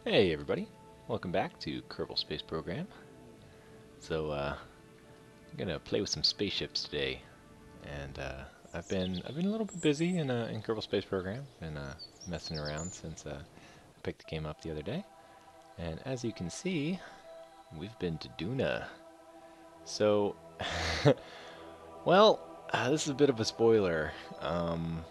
Hey everybody, welcome back to Kerbal Space Program. I'm gonna play with some spaceships today, and I've been a little bit busy in Kerbal Space Program, been messing around since I picked the game up the other day, and as you can see, we've been to Dunar. So, well, this is a bit of a spoiler. Um,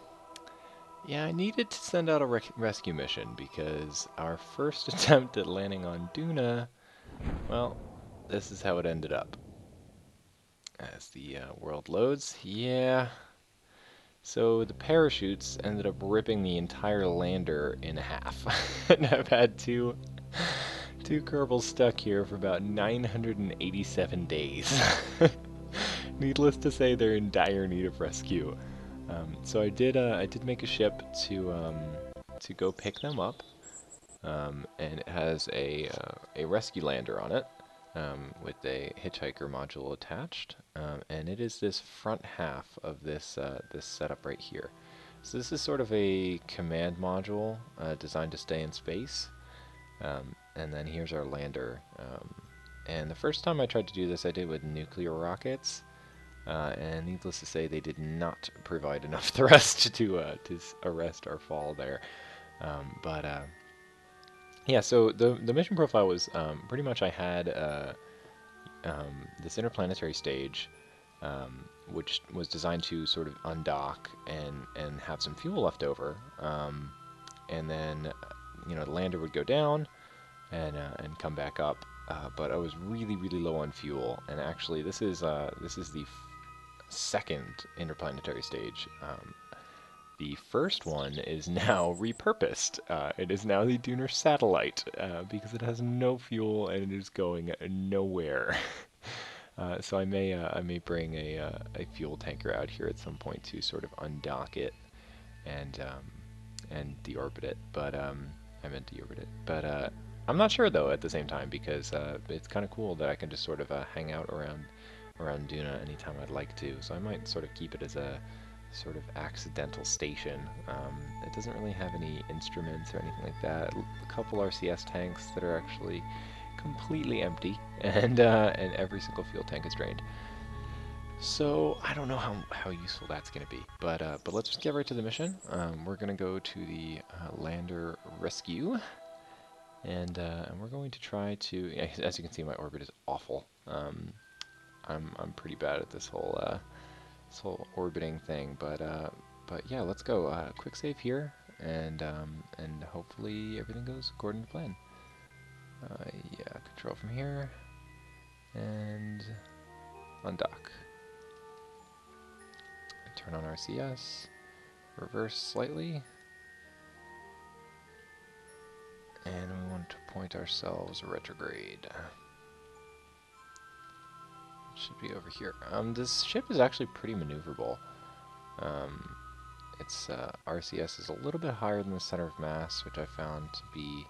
yeah, I needed to send out a rescue mission because our first attempt at landing on Duna, well, this is how it ended up. As the world loads, yeah. So the parachutes ended up ripping the entire lander in half. And I've had two Kerbals stuck here for about 987 days. Needless to say, they're in dire need of rescue. So I did make a ship to go pick them up, and it has a rescue lander on it, with a hitchhiker module attached, and it is this front half of this setup right here. So this is sort of a command module designed to stay in space, and then here's our lander. And the first time I tried to do this, I did with nuclear rockets, and needless to say, they did not provide enough thrust to arrest our fall there. But Yeah, so the mission profile was pretty much I had this interplanetary stage, which was designed to sort of undock and have some fuel left over, and then the lander would go down and come back up. But I was really low on fuel, and actually this is the second interplanetary stage. The first one is now repurposed. It is now the Dunar satellite because it has no fuel and it is going nowhere. So I may bring a fuel tanker out here at some point to sort of undock it and deorbit it. But I meant deorbit it. But I'm not sure though at the same time because it's kind of cool that I can just sort of hang out around Duna anytime I'd like to. So I might sort of keep it as a sort of accidental station. It doesn't really have any instruments or anything like that. A couple RCS tanks that are actually completely empty, and every single fuel tank is drained. So I don't know how useful that's going to be, but let's just get right to the mission. We're going to go to the lander rescue, and we're going to try to. As you can see, my orbit is awful. I'm pretty bad at this whole orbiting thing, but yeah, let's go. Quick save here, and hopefully everything goes according to plan. Yeah, control from here, and undock. Turn on RCS, reverse slightly, and we want to point ourselves retrograde. Should be over here. This ship is actually pretty maneuverable. Its RCS is a little bit higher than the center of mass, which I found to be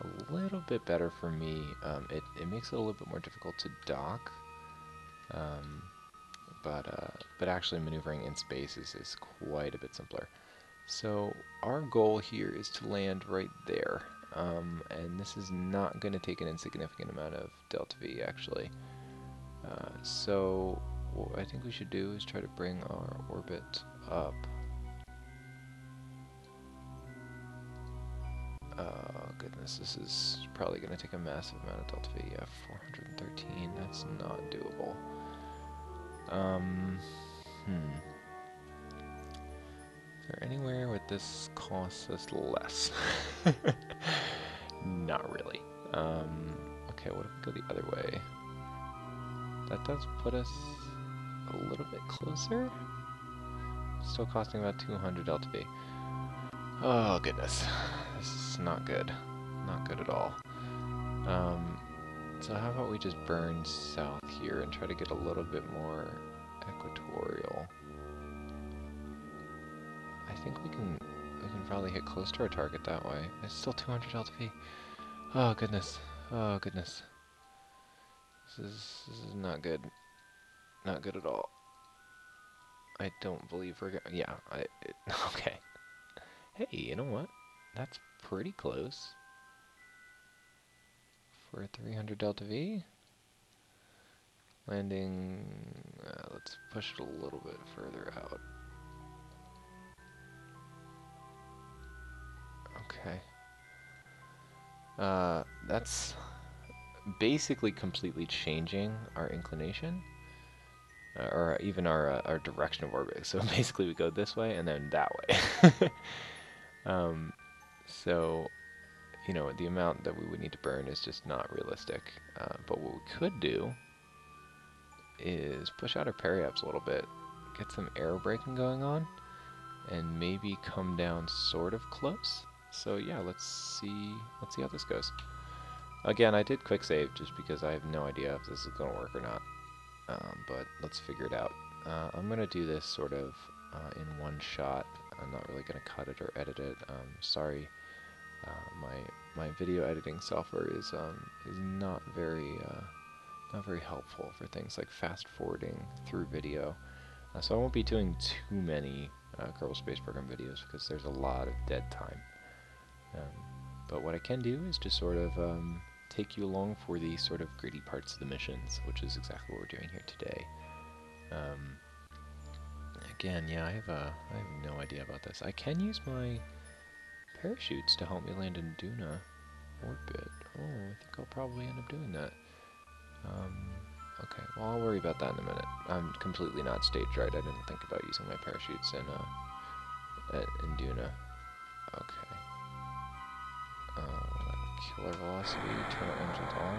a little bit better for me. It makes it a little bit more difficult to dock, um, but actually maneuvering in space is quite a bit simpler. So our goal here is to land right there, and this is not going to take an insignificant amount of delta V actually. So what I think we should do is try to bring our orbit up. Oh goodness, this is probably going to take a massive amount of delta V. Yeah, 413, that's not doable. Is there anywhere where this costs us less? Not really. Okay, what if we go the other way? That does put us a little bit closer. Still costing about 200 delta V. Oh goodness, this is not good. Not good at all. So how about we just burn south here and try to get a little bit more equatorial. I think we can probably hit close to our target that way. It's still 200 delta V. Oh goodness. Oh goodness. This is not good. Not good at all. I don't believe we're gonna. Yeah. Okay. Hey, you know what? That's pretty close. for 300 Delta V. Landing, let's push it a little bit further out. Okay. That's basically completely changing our inclination, or even our direction of orbit. So basically we go this way and then that way. So, you know, the amount that we would need to burn is just not realistic. But what we could do is push out our periaps a little bit, get some air braking going on, and maybe come down sort of close. So yeah, let's see how this goes. Again, I did quick save just because I have no idea if this is going to work or not. But let's figure it out. I'm going to do this sort of in one shot. I'm not really going to cut it or edit it. Sorry, my video editing software is not very helpful for things like fast forwarding through video. So I won't be doing too many Kerbal Space Program videos because there's a lot of dead time. But what I can do is just sort of take you along for the sort of gritty parts of the missions, which is exactly what we're doing here today. Again, yeah, I have no idea about this. I can use my parachutes to help me land in Dunar orbit. Oh, I think I'll probably end up doing that. Okay, well, I'll worry about that in a minute. I'm completely not staged right. I didn't think about using my parachutes in Dunar. Okay. Killer velocity, turn our engines on.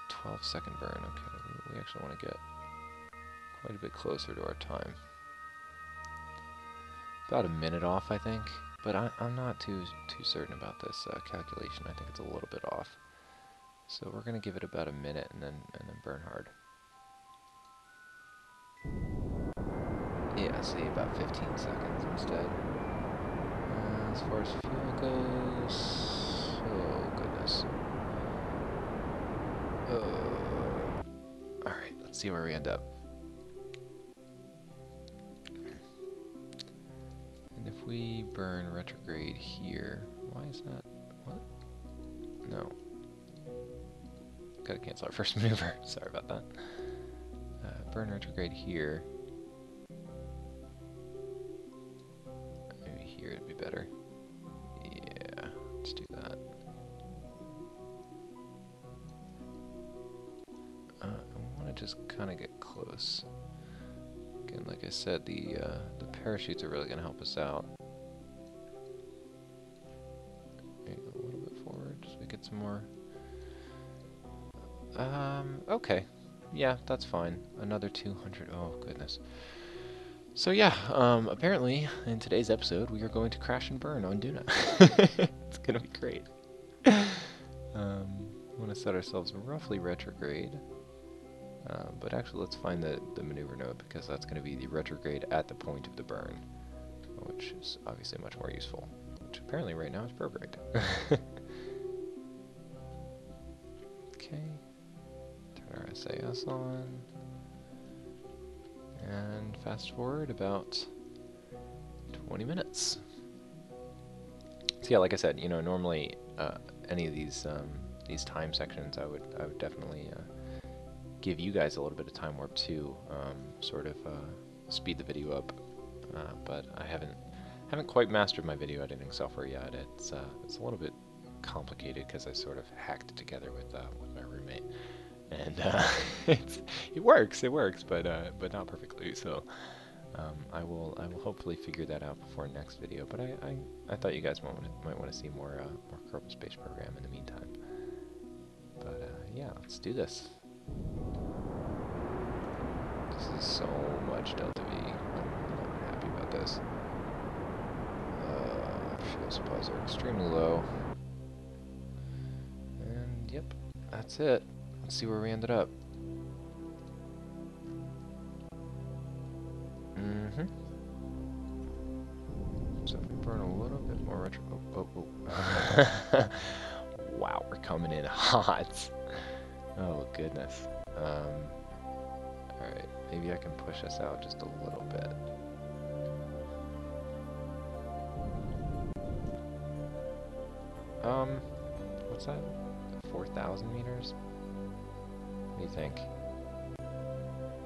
12-second burn, okay. We actually want to get quite a bit closer to our time. About a minute off, I think. But I'm not too certain about this calculation. I think it's a little bit off. So we're going to give it about a minute and then burn hard. Yeah, see, about 15 seconds instead. As far as fuel goes, oh goodness. Alright, let's see where we end up. And if we burn retrograde here, why is that? What? No. Gotta cancel our first maneuver. Sorry about that. Burn retrograde here. Maybe here would be better. Yeah, let's do that. I want to just kind of get close. Again, like I said, the parachutes are really going to help us out. Maybe a little bit forward so we get some more. Okay. Yeah, that's fine. Another 200. Oh, goodness. So yeah, apparently in today's episode we are going to crash and burn on Dunar. It's gonna be great. We want to set ourselves roughly retrograde. But actually let's find the maneuver node because that's going to be the retrograde at the point of the burn, which is obviously much more useful, which apparently right now is programmed. Okay. Our SAS on, and fast forward about 20 minutes. So yeah, like I said, you know, normally any of these time sections, I would definitely give you guys a little bit of time warp to sort of speed the video up, but I haven't quite mastered my video editing software yet. It's a little bit complicated because I sort of hacked it together with my roommate. And it works, but not perfectly. So I will hopefully figure that out before next video. But I thought you guys might want to see more Kerbal Space Program in the meantime. But yeah, let's do this. This is so much Delta V. I'm not happy about this. Fuel supplies are extremely low. And yep, that's it. Let's see where we ended up. So if we burn a little bit more retro... Oh. Wow, we're coming in hot. Oh, goodness. Alright, maybe I can push us out just a little bit. What's that? 4,000 meters? What do you think?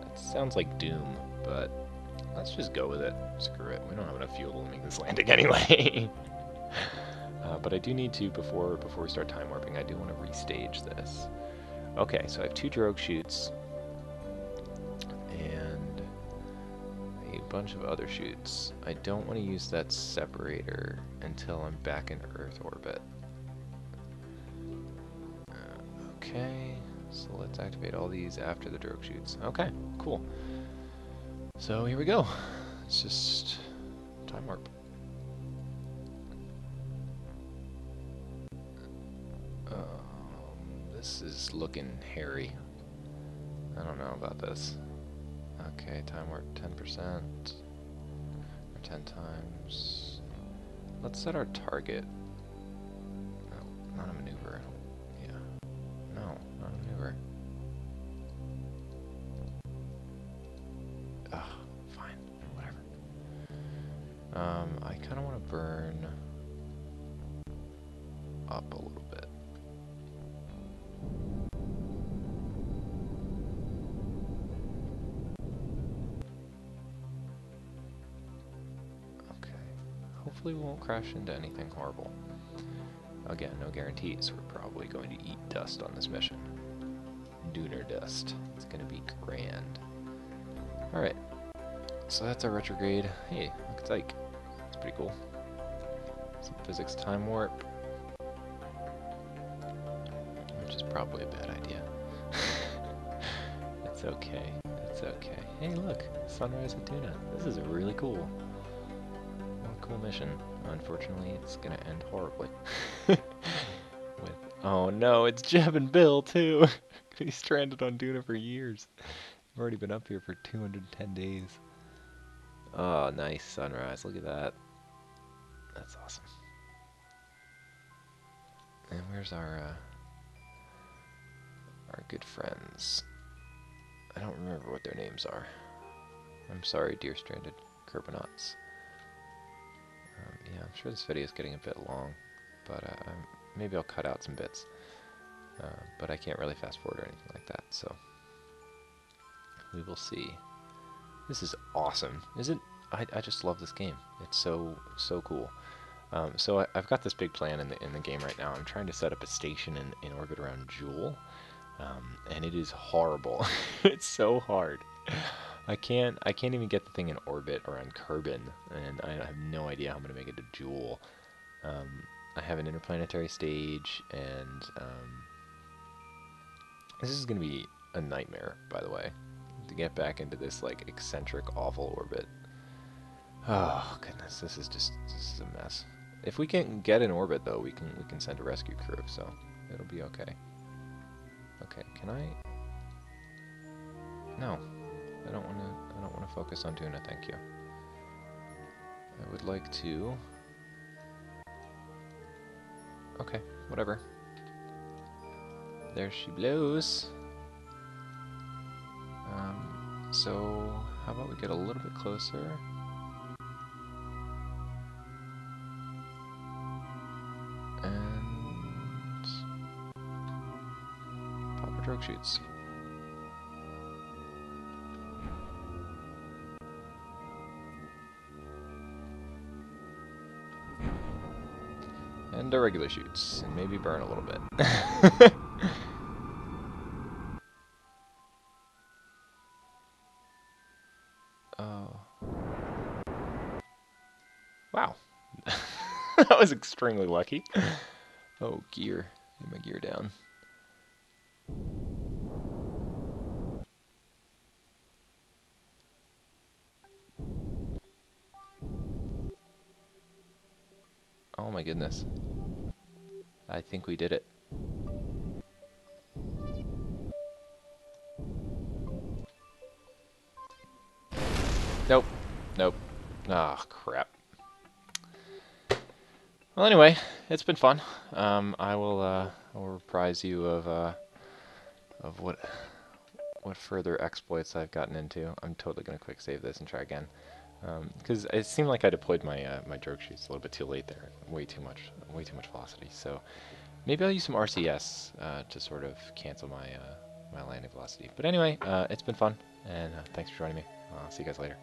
That sounds like Doom, but let's just go with it. Screw it. We don't have enough fuel to make this landing anyway. But I do need to, before we start time warping, I do want to restage this. Okay, so I have 2 drogue chutes and a bunch of other chutes. I don't want to use that separator until I'm back in Earth orbit. Okay, so let's activate all these after the drogue chutes. Okay, cool. So here we go. It's just time warp. This is looking hairy. I don't know about this. Okay, time warp 10%. Or 10 times. Let's set our target. No, not a maneuver. Yeah. No, not a maneuver. Ugh, fine. Whatever. I kind of want to burn up a little bit. Hopefully we won't crash into anything horrible. Again, no guarantees. We're probably going to eat dust on this mission. Dunar dust. It's going to be grand. Alright. So that's our retrograde. Hey, look at Ike. That's pretty cool. Some physics time warp. Which is probably a bad idea. That's okay. That's okay. Hey, look. Sunrise at Dunar. This is really cool. Mission. Unfortunately, it's gonna end horribly. Oh no, it's Jeb and Bill too. He's stranded on Dunar for years. I've already been up here for 210 days. Oh, nice sunrise. Look at that. That's awesome. And where's our good friends? I don't remember what their names are. I'm sorry, dear stranded Kerbonauts. Yeah, I'm sure this video is getting a bit long, but maybe I'll cut out some bits. But I can't really fast forward or anything like that, so we will see. This is awesome, isn't it? I just love this game. It's so cool. So I've got this big plan in the game right now. I'm trying to set up a station in orbit around Jool, and it is horrible. It's so hard. I can't even get the thing in orbit around Kerbal, and I have no idea how I'm going to make it to Jool. I have an interplanetary stage, and this is going to be a nightmare, by the way, to get back into this like eccentric, awful orbit. Oh goodness, this is a mess. If we can get in orbit, though, we can send a rescue crew, so it'll be okay. Okay, can I? No. I don't want to focus on Dunar, thank you. I would like to... Okay, whatever. There she blows. So, how about we get a little bit closer? And... pop our drogue chutes. And our regular chutes, and maybe burn a little bit. Oh. Wow. That was extremely lucky. Oh, gear. Get my gear down. Oh my goodness. I think we did it. Nope. Nope. Ah, crap. Well, anyway, it's been fun. I will reprise you of what further exploits I've gotten into. I'm totally gonna quick save this and try again. Because it seemed like I deployed my my drogue chutes a little bit too late there. Way too much velocity. So maybe I'll use some RCS to sort of cancel my my landing velocity. But anyway, it's been fun, and thanks for joining me. I'll see you guys later.